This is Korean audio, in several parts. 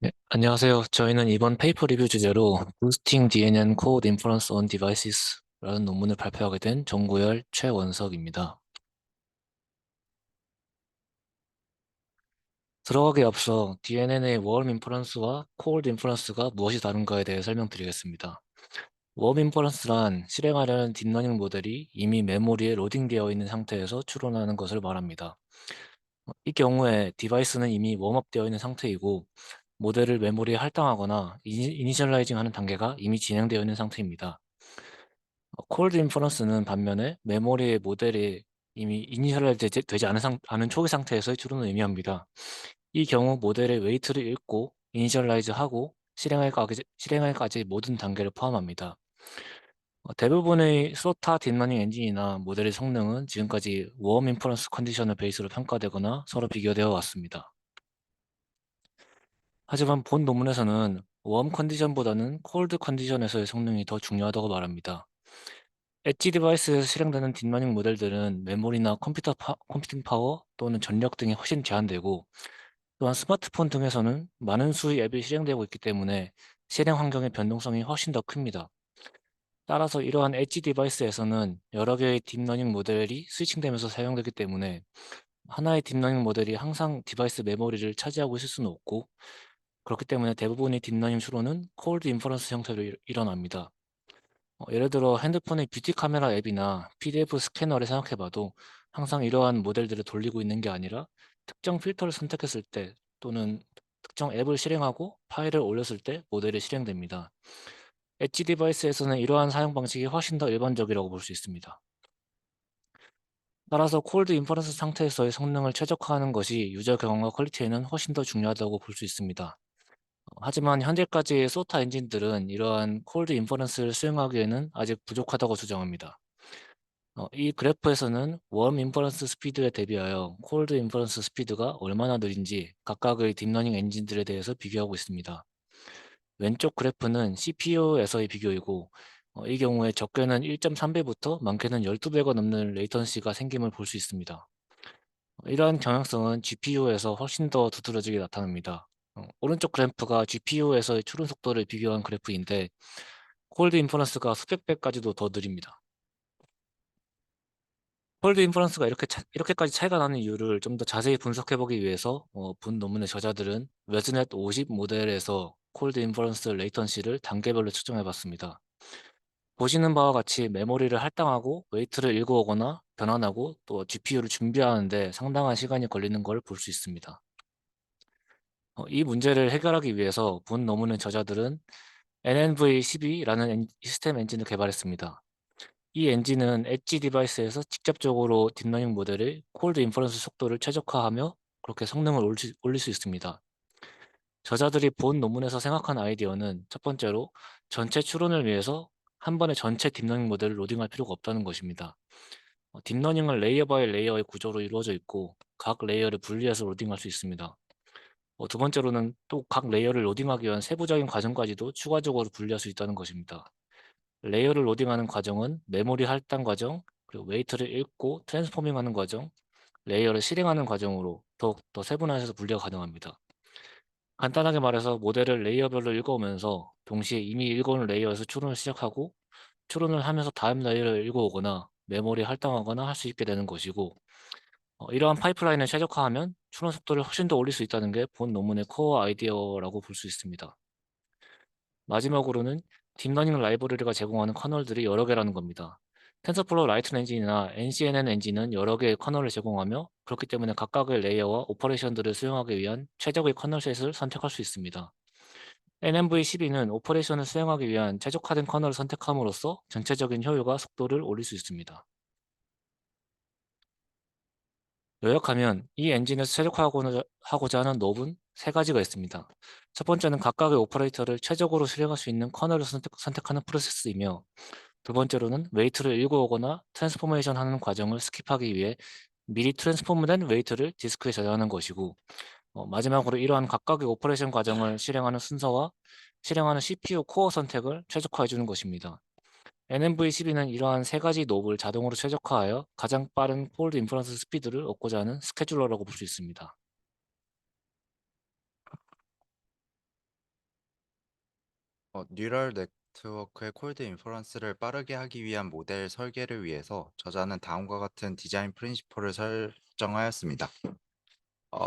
네, 안녕하세요. 저희는 이번 페이퍼 리뷰 주제로 Boosting DNN Code Inference on Devices라는 논문을 발표하게 된 정구열 최원석입니다. 들어가기에 앞서 DNN의 Warm Inference와 Cold Inference가 무엇이 다른가에 대해 설명드리겠습니다. Warm Inference란 실행하려는 딥러닝 모델이 이미 메모리에 로딩되어 있는 상태에서 추론하는 것을 말합니다. 이 경우에 디바이스는 이미 웜업되어 있는 상태이고 모델을 메모리에 할당하거나 이니셜라이징하는 단계가 이미 진행되어 있는 상태입니다. 콜드 인퍼런스는 반면에 메모리의 모델이 이미 이니셜라이즈 되지 않은 초기 상태에서의 추론을 의미합니다. 이 경우 모델의 웨이트를 읽고 이니셜라이즈하고 실행할까지 모든 단계를 포함합니다. 대부분의 스로타 딥러닝 엔진이나 모델의 성능은 지금까지 웜 인퍼런스 컨디션을 베이스로 평가되거나 서로 비교되어 왔습니다. 하지만 본 논문에서는 웜 컨디션보다는 콜드 컨디션에서의 성능이 더 중요하다고 말합니다. 엣지 디바이스에서 실행되는 딥러닝 모델들은 메모리나 컴퓨팅 파워 또는 전력 등이 훨씬 제한되고, 또한 스마트폰 등에서는 많은 수의 앱이 실행되고 있기 때문에 실행 환경의 변동성이 훨씬 더 큽니다. 따라서 이러한 엣지 디바이스에서는 여러 개의 딥러닝 모델이 스위칭되면서 사용되기 때문에 하나의 딥러닝 모델이 항상 디바이스 메모리를 차지하고 있을 수는 없고, 그렇기 때문에 대부분의 딥러닝 추론은 콜드 인퍼런스 형태로 일어납니다. 예를 들어 핸드폰의 뷰티 카메라 앱이나 PDF 스캐너를 생각해봐도 항상 이러한 모델들을 돌리고 있는 게 아니라 특정 필터를 선택했을 때 또는 특정 앱을 실행하고 파일을 올렸을 때 모델이 실행됩니다. 엣지 디바이스에서는 이러한 사용 방식이 훨씬 더 일반적이라고 볼 수 있습니다. 따라서 콜드 인퍼런스 상태에서의 성능을 최적화하는 것이 유저 경험과 퀄리티에는 훨씬 더 중요하다고 볼 수 있습니다. 하지만 현재까지의 소타 엔진들은 이러한 콜드 인퍼런스를 수행하기에는 아직 부족하다고 주장합니다. 이 그래프에서는 웜 인퍼런스 스피드에 대비하여 콜드 인퍼런스 스피드가 얼마나 느린지 각각의 딥러닝 엔진들에 대해서 비교하고 있습니다. 왼쪽 그래프는 CPU에서의 비교이고, 이 경우에 적게는 1.3배부터 많게는 12배가 넘는 레이턴시가 생김을 볼 수 있습니다. 이러한 경향성은 GPU에서 훨씬 더 두드러지게 나타납니다. 오른쪽 그래프가 GPU에서의 추론 속도를 비교한 그래프인데, 콜드 인퍼런스가 수백 배까지도 더 느립니다. 콜드 인퍼런스가 이렇게까지 차이가 나는 이유를 좀 더 자세히 분석해보기 위해서 본 논문의 저자들은 웨즈넷 50 모델에서 콜드 인퍼런스 레이턴시를 단계별로 측정해봤습니다. 보시는 바와 같이 메모리를 할당하고 웨이트를 읽어오거나 변환하고 또 GPU를 준비하는데 상당한 시간이 걸리는 걸 볼 수 있습니다. 이 문제를 해결하기 위해서 본 논문의 저자들은 NNV12라는 시스템 엔진을 개발했습니다. 이 엔진은 엣지 디바이스에서 직접적으로 딥러닝 모델의 콜드 인퍼런스 속도를 최적화하며 그렇게 성능을 올릴 수 있습니다. 저자들이 본 논문에서 생각한 아이디어는 첫 번째로 전체 추론을 위해서 한 번에 전체 딥러닝 모델을 로딩할 필요가 없다는 것입니다. 딥러닝은 레이어 바이 레이어의 구조로 이루어져 있고 각 레이어를 분리해서 로딩할 수 있습니다. 두 번째로는 또 각 레이어를 로딩하기 위한 세부적인 과정까지도 추가적으로 분리할 수 있다는 것입니다. 레이어를 로딩하는 과정은 메모리 할당 과정, 그리고 웨이트를 읽고 트랜스포밍하는 과정, 레이어를 실행하는 과정으로 더욱 더 세분화해서 분리가 가능합니다. 간단하게 말해서 모델을 레이어별로 읽어오면서 동시에 이미 읽어온 레이어에서 추론을 시작하고 추론을 하면서 다음 레이어를 읽어오거나 메모리 할당하거나 할 수 있게 되는 것이고, 이러한 파이프라인을 최적화하면 추론 속도를 훨씬 더 올릴 수 있다는 게 본 논문의 코어 아이디어라고 볼 수 있습니다. 마지막으로는 딥러닝 라이브러리가 제공하는 커널들이 여러 개라는 겁니다. 텐서플로우 라이트 엔진이나 NCNN 엔진은 여러 개의 커널을 제공하며 그렇기 때문에 각각의 레이어와 오퍼레이션들을 수행하기 위한 최적의 커널셋을 선택할 수 있습니다. NMV12는 오퍼레이션을 수행하기 위한 최적화된 커널을 선택함으로써 전체적인 효율과 속도를 올릴 수 있습니다. 요약하면 이 엔진에서 최적화하고자 하는 노브는 세 가지가 있습니다. 첫 번째는 각각의 오퍼레이터를 최적으로 수행할 수 있는 커널을 선택하는 프로세스이며, 두 번째로는 웨이트를 읽어오거나 트랜스포메이션 하는 과정을 스킵하기 위해 미리 트랜스포머된 웨이트를 디스크에 저장하는 것이고, 마지막으로 이러한 각각의 오퍼레이션 과정을 실행하는 순서와 실행하는 CPU 코어 선택을 최적화해 주는 것입니다. NMV12는 이러한 세 가지 노브를 자동으로 최적화하여 가장 빠른 폴드 인퍼런스 스피드를 얻고자 하는 스케줄러라고 볼 수 있습니다. 뉴럴 네트워크의 콜드 인퍼런스를 빠르게 하기 위한 모델 설계를 위해서 저자는 다음과 같은 디자인 프린시플을 설정하였습니다.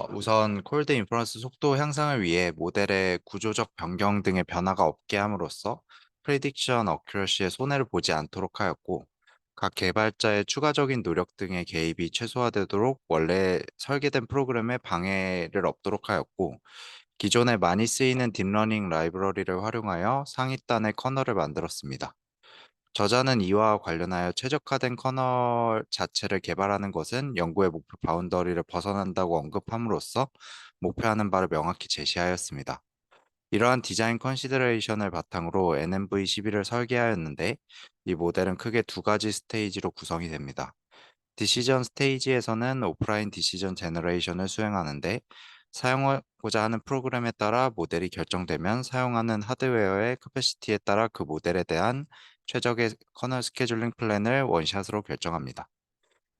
우선 콜드 인퍼런스 속도 향상을 위해 모델의 구조적 변경 등의 변화가 없게 함으로써 프리딕션 어큐러시에 손해를 보지 않도록 하였고, 각 개발자의 추가적인 노력 등의 개입이 최소화되도록 원래 설계된 프로그램에 방해를 없도록 하였고, 기존에 많이 쓰이는 딥러닝 라이브러리를 활용하여 상위단의 커널을 만들었습니다. 저자는 이와 관련하여 최적화된 커널 자체를 개발하는 것은 연구의 목표 바운더리를 벗어난다고 언급함으로써 목표하는 바를 명확히 제시하였습니다. 이러한 디자인 컨시더레이션을 바탕으로 NMV12를 설계하였는데, 이 모델은 크게 두 가지 스테이지로 구성이 됩니다. 디시전 스테이지에서는 오프라인 디시전 제너레이션을 수행하는데, 사용하고자 하는 프로그램에 따라 모델이 결정되면 사용하는 하드웨어의 캐패시티에 따라 그 모델에 대한 최적의 커널 스케줄링 플랜을 원샷으로 결정합니다.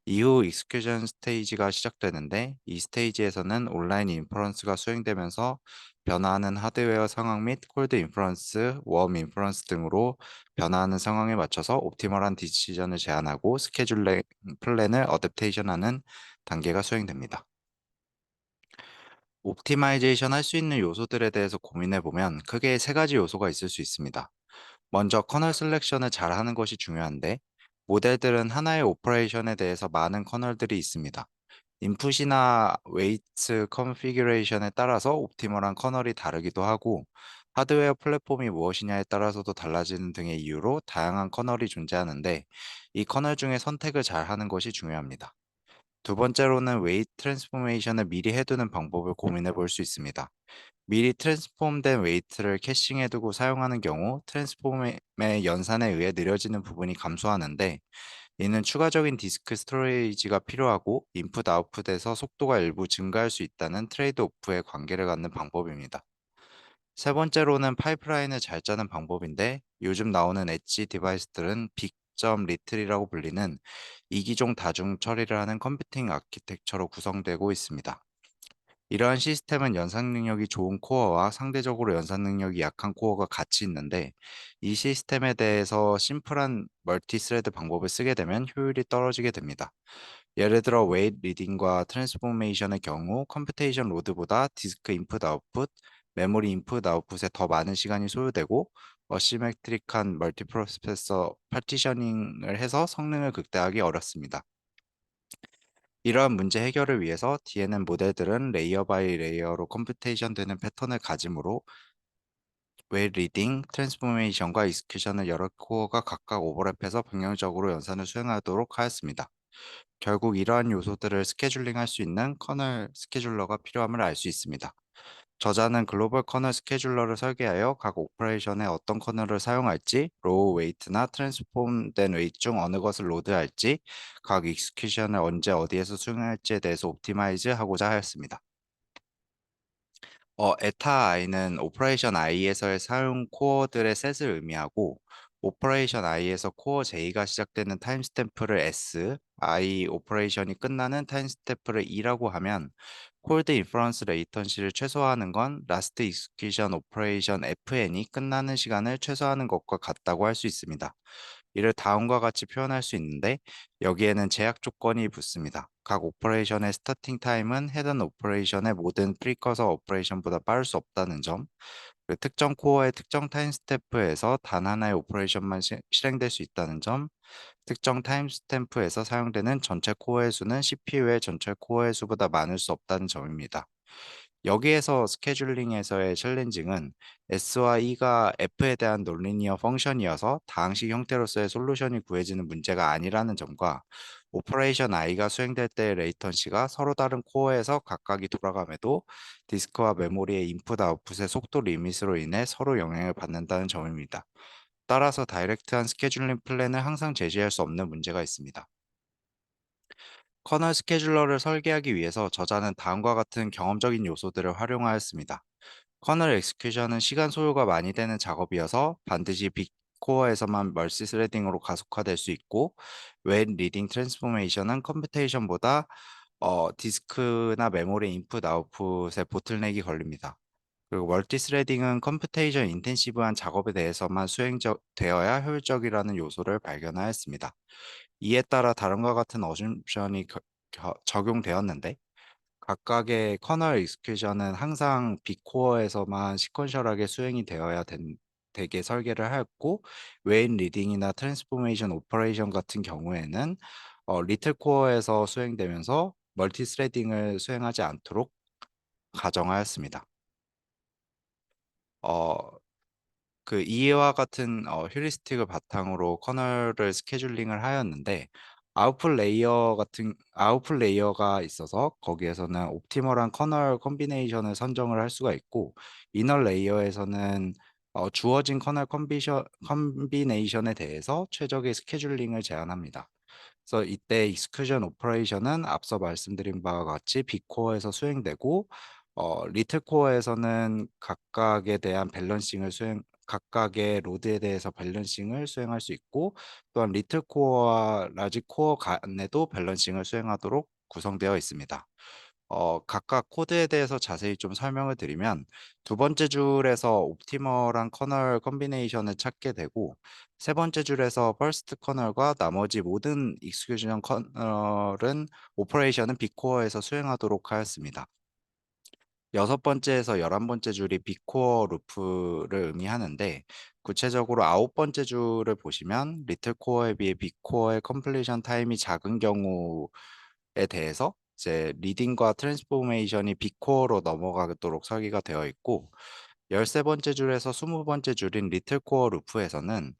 이후 익스큐전 스테이지가 시작되는데, 이 스테이지에서는 온라인 인퍼런스가 수행되면서 변화하는 하드웨어 상황 및 콜드 인퍼런스, 웜 인퍼런스 등으로 변화하는 상황에 맞춰서 옵티멀한 디시전을 제안하고 스케줄링 플랜을 어댑테이션하는 단계가 수행됩니다. 옵티마이제이션 할 수 있는 요소들에 대해서 고민해 보면 크게 세 가지 요소가 있을 수 있습니다. 먼저 커널 셀렉션을 잘 하는 것이 중요한데, 모델들은 하나의 오퍼레이션에 대해서 많은 커널들이 있습니다. 인풋이나 웨이트 컨피규레이션에 따라서 옵티멀한 커널이 다르기도 하고, 하드웨어 플랫폼이 무엇이냐에 따라서도 달라지는 등의 이유로 다양한 커널이 존재하는데, 이 커널 중에 선택을 잘 하는 것이 중요합니다. 두 번째로는 웨이트 트랜스포메이션을 미리 해두는 방법을 고민해 볼 수 있습니다. 미리 트랜스폼된 웨이트를 캐싱해두고 사용하는 경우 트랜스폼의 연산에 의해 느려지는 부분이 감소하는데, 이는 추가적인 디스크 스토리지가 필요하고 인풋 아웃풋에서 속도가 일부 증가할 수 있다는 트레이드 오프의 관계를 갖는 방법입니다. 세 번째로는 파이프라인을 잘 짜는 방법인데, 요즘 나오는 엣지 디바이스들은 빅점 리틀이라고 불리는 이기종 다중 처리를 하는 컴퓨팅 아키텍처로 구성되고 있습니다. 이러한 시스템은 연산 능력이 좋은 코어와 상대적으로 연산 능력이 약한 코어가 같이 있는데, 이 시스템에 대해서 심플한 멀티 스레드 방법을 쓰게 되면 효율이 떨어지게 됩니다. 예를 들어 웨이트 리딩과 트랜스포메이션의 경우 컴퓨테이션 로드보다 디스크 인풋 아웃풋, 메모리 인풋 아웃풋에 더 많은 시간이 소요되고, 어시메트릭한 멀티프로세서 파티셔닝을 해서 성능을 극대화하기 어렵습니다. 이러한 문제 해결을 위해서 DNN 모델들은 레이어 바이 레이어로 컴퓨테이션 되는 패턴을 가지므로 웨이 리딩, 트랜스포메이션과 익스큐션을 여러 코어가 각각 오버랩해서 병렬적으로 연산을 수행하도록 하였습니다. 결국 이러한 요소들을 스케줄링할 수 있는 커널 스케줄러가 필요함을 알 수 있습니다. 저자는 글로벌 커널 스케줄러를 설계하여 각 오퍼레이션에 어떤 커널을 사용할지, 로우 웨이트나 트랜스폼된 웨이트 중 어느 것을 로드할지, 각 익스큐션을 언제 어디에서 수행할지에 대해서 옵티마이즈 하고자 하였습니다. 에타 i는 오퍼레이션 i에서의 사용 코어들의 셋을 의미하고, 오퍼레이션 i에서 코어 j가 시작되는 타임스탬프를 s, i 오퍼레이션이 끝나는 타임스탬프를 e라고 하면, 콜드 인퍼런스 레이턴시를 최소화하는 건 라스트 익스큐션 오퍼레이션 fn이 끝나는 시간을 최소화하는 것과 같다고 할 수 있습니다. 이를 다음과 같이 표현할 수 있는데, 여기에는 제약 조건이 붙습니다. 각 오퍼레이션의 스타팅 타임은 해당 오퍼레이션의 모든 프리커서 오퍼레이션보다 빠를 수 없다는 점, 그 특정 코어의 특정 타임 스탬프에서 단 하나의 오퍼레이션만 실행될 수 있다는 점, 특정 타임 스탬프에서 사용되는 전체 코어의 수는 CPU의 전체 코어의 수보다 많을 수 없다는 점입니다. 여기에서 스케줄링에서의 챌린징은 S와 E가 F에 대한 논리니어 펑션이어서 다항식 형태로서의 솔루션이 구해지는 문제가 아니라는 점과, 오퍼레이션 I가 수행될 때의 레이턴시가 서로 다른 코어에서 각각이 돌아감에도 디스크와 메모리의 인풋 아웃풋의 속도 리밋으로 인해 서로 영향을 받는다는 점입니다. 따라서 다이렉트한 스케줄링 플랜을 항상 제시할 수 없는 문제가 있습니다. 커널 스케줄러를 설계하기 위해서 저자는 다음과 같은 경험적인 요소들을 활용하였습니다. 커널 엑스큐션은 시간 소요가 많이 되는 작업이어서 반드시 빅코어에서만 멀티 스레딩으로 가속화될 수 있고, 웬 리딩 트랜스포메이션은 컴퓨테이션보다 디스크나 메모리 인풋 아웃풋에 보틀넥이 걸립니다. 그리고 멀티스레딩은 컴퓨테이션 인텐시브한 작업에 대해서만 수행되어야 효율적이라는 요소를 발견하였습니다. 이에 따라 다름과 같은 어셈션이 적용되었는데 각각의 커널 익스큐션은 항상 빅코어에서만 시퀀셜하게 수행이 되게 설계를 하였고 웨인 리딩이나 트랜스포메이션 오퍼레이션 같은 경우에는 리틀 코어에서 수행되면서 멀티스레딩을 수행하지 않도록 가정하였습니다. 어, 이와 같은 휴리스틱을 바탕으로 커널을 스케줄링을 하였는데 아웃풋 레이어가 있어서 거기에서는 옵티멀한 커널 컴비네이션을 선정을 할 수가 있고 이너 레이어에서는 주어진 커널 컴비네이션에 대해서 최적의 스케줄링을 제안합니다. 그래서 이때 익스큐전 오퍼레이션은 앞서 말씀드린 바와 같이 빅코어에서 수행되고 리틀 코어에서는 각각의 로드에 대해서 밸런싱을 수행할 수 있고 또한 리틀 코어와 라지 코어 간에도 밸런싱을 수행하도록 구성되어 있습니다. 각각 코드에 대해서 자세히 좀 설명을 드리면 두 번째 줄에서 옵티멀한 커널 컴비네이션을 찾게 되고 세 번째 줄에서 퍼스트 커널과 나머지 모든 익스큐전 커널은 오퍼레이션은 빅코어에서 수행하도록 하였습니다. 여섯 번째에서 11번째 줄이 빅코어 루프를 의미하는데 구체적으로 아홉 번째 줄을 보시면 리틀 코어에 비해 빅코어의 컴플리션 타임이 작은 경우에 대해서 이제 리딩과 트랜스포메이션이 빅코어로 넘어가도록 설계가 되어 있고 13번째 줄에서 20번째 줄인 리틀 코어 루프에서는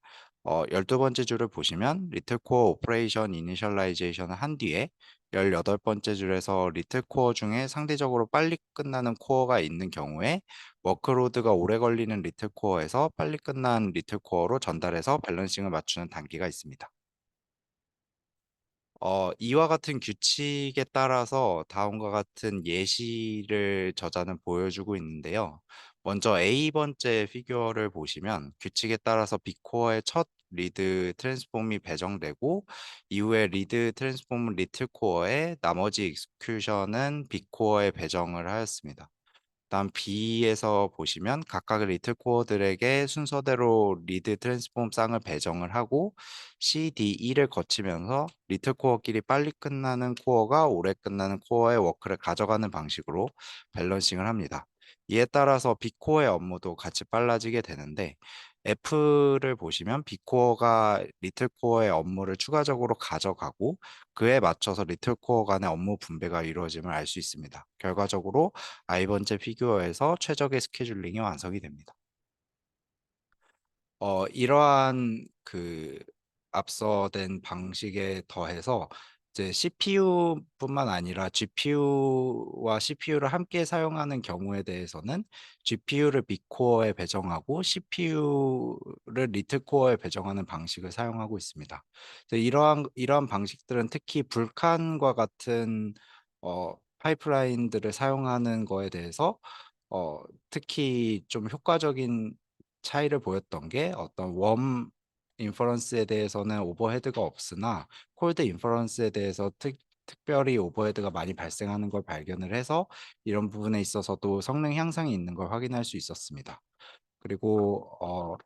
12번째 줄을 보시면 리틀 코어 오퍼레이션 이니셜라이제이션을 한 뒤에 18번째 줄에서 리틀 코어 중에 상대적으로 빨리 끝나는 코어가 있는 경우에 워크로드가 오래 걸리는 리틀 코어에서 빨리 끝난 리틀 코어로 전달해서 밸런싱을 맞추는 단계가 있습니다. 이와 같은 규칙에 따라서 다음과 같은 예시를 저자는 보여주고 있는데요. 먼저 A번째 피규어를 보시면 규칙에 따라서 B코어의 첫 리드 트랜스폼이 배정되고 이후에 리드 트랜스폼 리틀 코어에 나머지 익스큐션은 B코어에 배정을 하였습니다. 다음 B에서 보시면 각각의 리틀 코어들에게 순서대로 리드 트랜스폼 쌍을 배정을 하고 C, D, E를 거치면서 리틀 코어끼리 빨리 끝나는 코어가 오래 끝나는 코어의 워크를 가져가는 방식으로 밸런싱을 합니다. 이에 따라서 B코어의 업무도 같이 빨라지게 되는데 F를 보시면 B코어가 리틀 코어의 업무를 추가적으로 가져가고 그에 맞춰서 리틀 코어 간의 업무 분배가 이루어짐을 알 수 있습니다. 결과적으로 I번째 피규어에서 최적의 스케줄링이 완성이 됩니다. 이러한 앞서된 방식에 더해서 이제 CPU뿐만 아니라 GPU와 CPU를 함께 사용하는 경우에 대해서는 GPU를 빅코어에 배정하고 CPU를 리틀 코어에 배정하는 방식을 사용하고 있습니다. 그래서 이러한 방식들은 특히 불칸과 같은 파이프라인들을 사용하는 거에 대해서 특히 좀 효과적인 차이를 보였던 게 어떤 웜 인퍼런스에 대해서는 오버헤드가 없으나 콜드 인퍼런스에 대해서 특별히 오버헤드가 많이 발생하는 걸 발견을 해서 이런 부분에 있어서도 성능 향상이 있는 걸 확인할 수 있었습니다. 그리고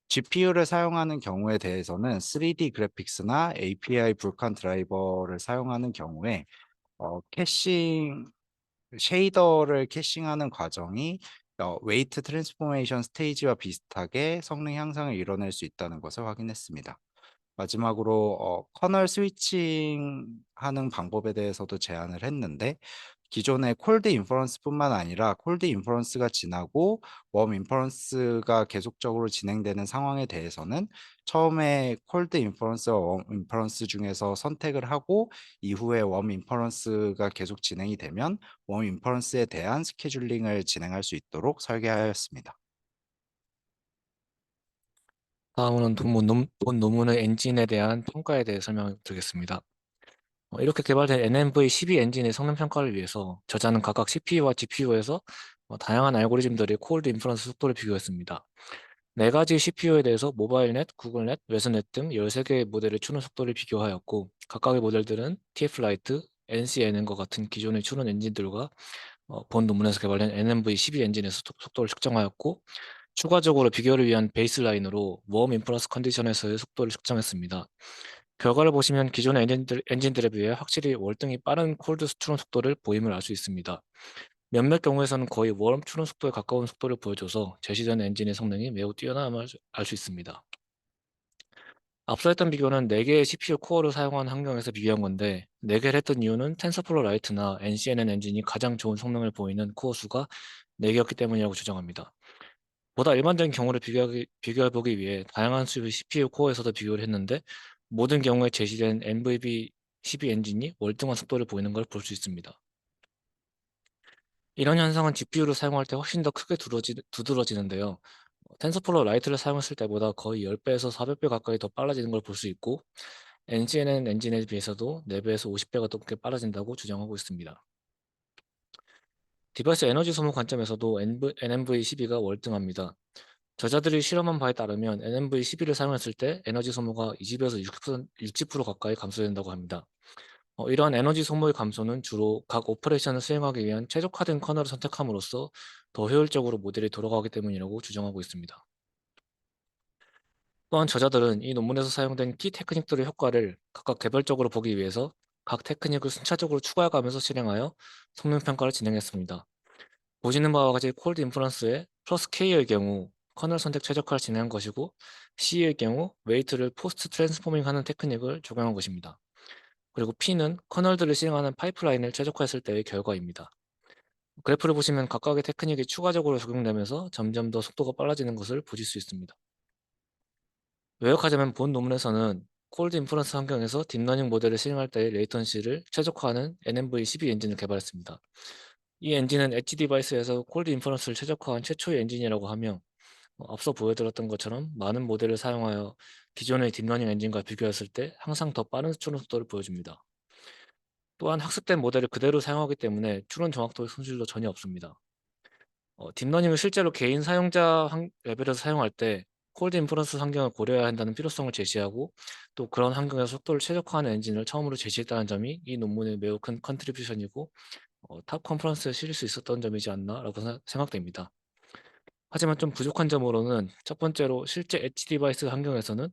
GPU를 사용하는 경우에 대해서는 3D 그래픽스나 API 불칸 드라이버를 사용하는 경우에 캐싱 쉐이더를 캐싱하는 과정이 웨이트 트랜스포메이션 스테이지와 비슷하게 성능 향상을 이뤄낼 수 있다는 것을 확인했습니다. 마지막으로 커널 스위칭하는 방법에 대해서도 제안을 했는데 기존의 콜드 인퍼런스뿐만 아니라 콜드 인퍼런스가 지나고 웜 인퍼런스가 계속적으로 진행되는 상황에 대해서는 처음에 콜드 인퍼런스와 웜 인퍼런스 중에서 선택을 하고 이후에 웜 인퍼런스가 계속 진행이 되면 웜 인퍼런스에 대한 스케줄링을 진행할 수 있도록 설계하였습니다. 다음은 본 논문의 엔진에 대한 평가에 대해 설명을 드리겠습니다. 이렇게 개발된 NMV12 엔진의 성능 평가를 위해서 저자는 각각 CPU와 GPU에서 다양한 알고리즘들의 콜드 인퍼런스 속도를 비교했습니다. 네 가지 CPU에 대해서 모바일넷, 구글넷, 웨스넷 등 13개의 모델의 추론 속도를 비교하였고 각각의 모델들은 TF-라이트, NCNN과 같은 기존의 추론 엔진들과 본 논문에서 개발된 NMV12 엔진의 속도를 측정하였고, 추가적으로 비교를 위한 베이스라인으로 웜 인프러스 컨디션에서의 속도를 측정했습니다. 결과를 보시면 기존의 엔진들에 비해 확실히 월등히 빠른 콜드 추론 속도를 보임을 알 수 있습니다. 몇몇 경우에서는 거의 웜 추론 속도에 가까운 속도를 보여줘서 제시된 엔진의 성능이 매우 뛰어남을 알 수 있습니다. 앞서 했던 비교는 4개의 CPU 코어를 사용한 환경에서 비교한 건데, 4개를 했던 이유는 텐서플로 라이트나 NCNN 엔진이 가장 좋은 성능을 보이는 코어 수가 4개였기 때문이라고 주장합니다. 보다 일반적인 경우를 비교해보기 위해 다양한 수의 CPU 코어에서도 비교를 했는데, 모든 경우에 제시된 NVB12 엔진이 월등한 속도를 보이는 걸 볼 수 있습니다. 이런 현상은 GPU를 사용할 때 훨씬 더 크게 두드러지는데요. 텐서플로 라이트를 사용했을 때보다 거의 10배에서 400배 가까이 더 빨라지는 걸 볼 수 있고, NCNN 엔진에 비해서도 4배에서 50배가 넘게 빨라진다고 주장하고 있습니다. 디바이스 에너지 소모 관점에서도 NMV12가 월등합니다. 저자들이 실험한 바에 따르면 NMV12를 사용했을 때 에너지 소모가 20에서 60% 가까이 감소된다고 합니다. 이러한 에너지 소모의 감소는 주로 각 오퍼레이션을 수행하기 위한 최적화된 커널을 선택함으로써 더 효율적으로 모델이 돌아가기 때문이라고 주장하고 있습니다. 또한 저자들은 이 논문에서 사용된 키 테크닉들의 효과를 각각 개별적으로 보기 위해서 각 테크닉을 순차적으로 추가해가면서 실행하여 성능 평가를 진행했습니다. 보시는 바와 같이 콜드 인퍼런스의 플러스 K의 경우 커널 선택 최적화를 진행한 것이고, C의 경우 웨이트를 포스트 트랜스포밍 하는 테크닉을 적용한 것입니다. 그리고 P는 커널들을 실행하는 파이프라인을 최적화했을 때의 결과입니다. 그래프를 보시면 각각의 테크닉이 추가적으로 적용되면서 점점 더 속도가 빨라지는 것을 보실 수 있습니다. 요약하자면 본 논문에서는 콜드 인퍼런스 환경에서 딥러닝 모델을 실행할 때의 레이턴시를 최적화하는 NMV12 엔진을 개발했습니다. 이 엔진은 엣지 디바이스에서 콜드 인퍼런스를 최적화한 최초의 엔진이라고 하며, 앞서 보여드렸던 것처럼 많은 모델을 사용하여 기존의 딥러닝 엔진과 비교했을 때 항상 더 빠른 추론 속도를 보여줍니다. 또한 학습된 모델을 그대로 사용하기 때문에 추론 정확도의 손실도 전혀 없습니다. 딥러닝을 실제로 개인 사용자 레벨에서 사용할 때 콜드 인퍼런스 환경을 고려해야 한다는 필요성을 제시하고, 또 그런 환경에서 속도를 최적화하는 엔진을 처음으로 제시했다는 점이 이 논문의 매우 큰 컨트리뷰션이고, 탑 컨퍼런스에 실릴 수 있었던 점이지 않나라고 생각됩니다. 하지만 좀 부족한 점으로는 첫 번째로 실제 엣지 디바이스 환경에서는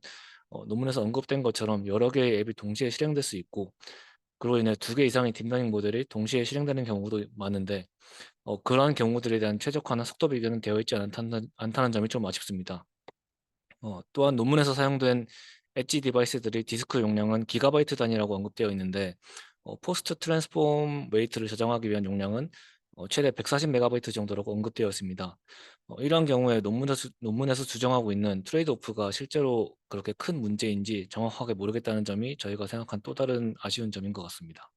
논문에서 언급된 것처럼 여러 개의 앱이 동시에 실행될 수 있고, 그로 인해 2개 이상의 딥러닝 모델이 동시에 실행되는 경우도 많은데, 그러한 경우들에 대한 최적화나 속도 비교는 되어 있지 않다는 점이 좀 아쉽습니다. 또한 논문에서 사용된 엣지 디바이스들이 디스크 용량은 기가바이트 단위라고 언급되어 있는데, 포스트 트랜스폼 웨이트를 저장하기 위한 용량은 최대 140 메가바이트 정도라고 언급되어 있습니다. 이러한 경우에 논문에서 주장하고 있는 트레이드 오프가 실제로 그렇게 큰 문제인지 정확하게 모르겠다는 점이 저희가 생각한 또 다른 아쉬운 점인 것 같습니다.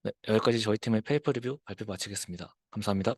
네, 여기까지 저희 팀의 페이퍼 리뷰 발표 마치겠습니다. 감사합니다.